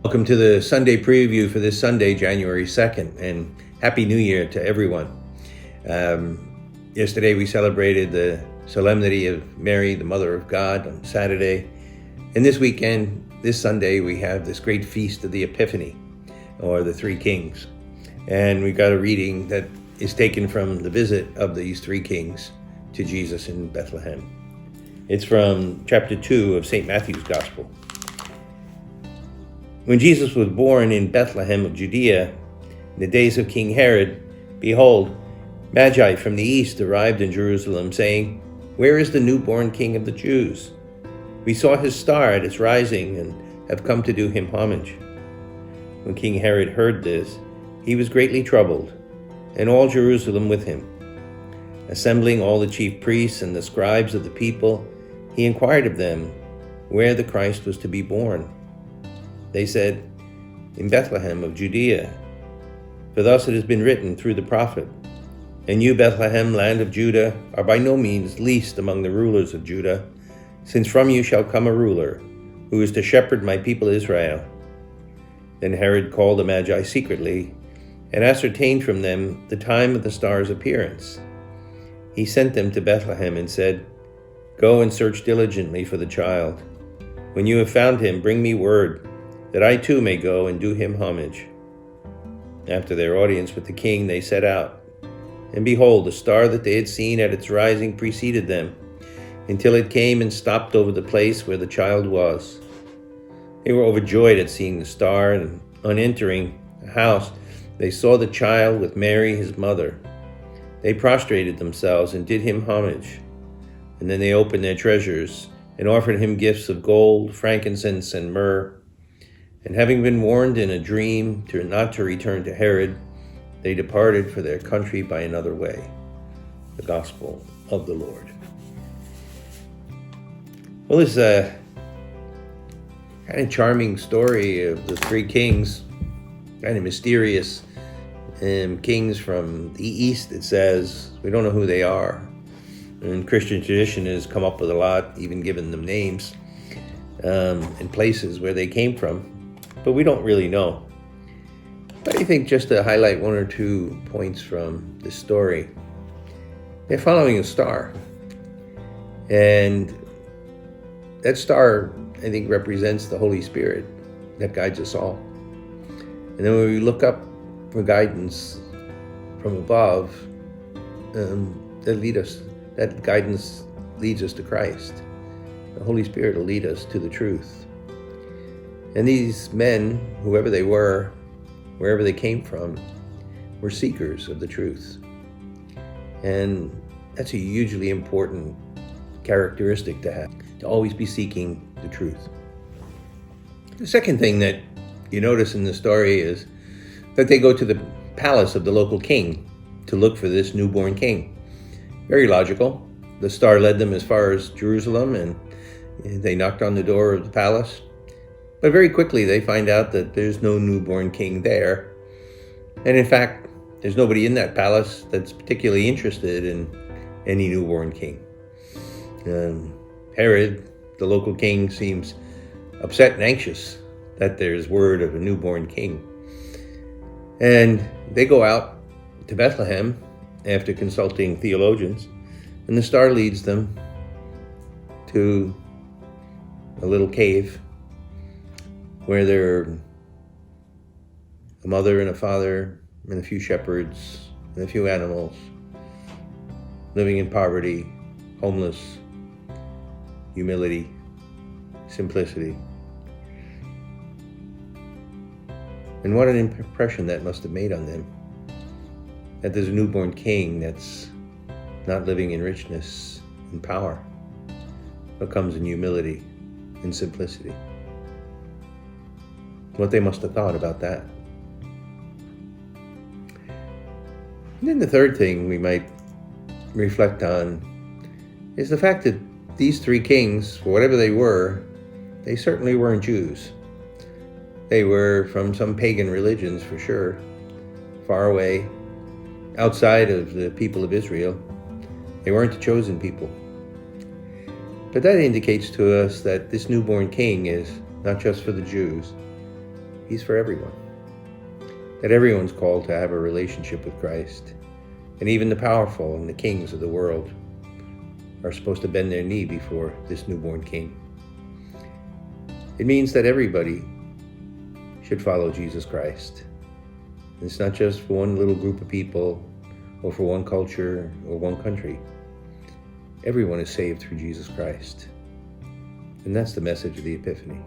Welcome to the Sunday preview for this Sunday, January 2nd, and Happy New Year to everyone. Yesterday we celebrated the Solemnity of Mary, the Mother of God, on Saturday. And this weekend, this Sunday, we have this great feast of the Epiphany, or the Three Kings. And we've got a reading that is taken from the visit of these three kings to Jesus in Bethlehem. It's from chapter 2 of St. Matthew's Gospel. When Jesus was born in Bethlehem of Judea, in the days of King Herod, behold, Magi from the east arrived in Jerusalem, saying, "Where is the newborn King of the Jews? We saw his star at its rising and have come to do him homage." When King Herod heard this, he was greatly troubled, and all Jerusalem with him. Assembling all the chief priests and the scribes of the people, he inquired of them where the Christ was to be born. They said, "In Bethlehem of Judea, for thus it has been written through the prophet, and you, Bethlehem, land of Judah, are by no means least among the rulers of Judah, since from you shall come a ruler, who is to shepherd my people Israel." Then Herod called the Magi secretly, and ascertained from them the time of the star's appearance. He sent them to Bethlehem and said, "Go and search diligently for the child. When you have found him, bring me word, that I too may go and do him homage." After their audience with the king, they set out. And behold, the star that they had seen at its rising preceded them, until it came and stopped over the place where the child was. They were overjoyed at seeing the star, and on entering the house, they saw the child with Mary, his mother. They prostrated themselves and did him homage. And then they opened their treasures and offered him gifts of gold, frankincense, and myrrh. And having been warned in a dream not to return to Herod, they departed for their country by another way. The Gospel of the Lord. Well, this is a kind of charming story of the three kings, kind of mysterious kings from the east, it says. We don't know who they are. And Christian tradition has come up with a lot, even given them names and places where they came from. But we don't really know. But I think just to highlight one or two points from this story, they're following a star. And that star, I think, represents the Holy Spirit that guides us all. And then when we look up for guidance from above, that guidance leads us to Christ. The Holy Spirit will lead us to the truth. And these men, whoever they were, wherever they came from, were seekers of the truth. And that's a hugely important characteristic to have, to always be seeking the truth. The second thing that you notice in the story is that they go to the palace of the local king to look for this newborn king. Very logical. The star led them as far as Jerusalem, and they knocked on the door of the palace. But very quickly they find out that there's no newborn king there. And in fact, there's nobody in that palace that's particularly interested in any newborn king. Herod, the local king, seems upset and anxious that there's word of a newborn king. And they go out to Bethlehem after consulting theologians, and the star leads them to a little cave where there are a mother and a father and a few shepherds and a few animals living in poverty, homeless, humility, simplicity. And what an impression that must have made on them, that there's a newborn king that's not living in richness and power, but comes in humility and simplicity. What they must have thought about that. And then the third thing we might reflect on is the fact that these three kings, for whatever they were, they certainly weren't Jews. They were from some pagan religions for sure, far away, outside of the people of Israel. They weren't the chosen people. But that indicates to us that this newborn king is not just for the Jews, He's for everyone. That everyone's called to have a relationship with Christ. And even the powerful and the kings of the world are supposed to bend their knee before this newborn king. It means that everybody should follow Jesus Christ. It's not just for one little group of people or for one culture or one country. Everyone is saved through Jesus Christ. And that's the message of the Epiphany.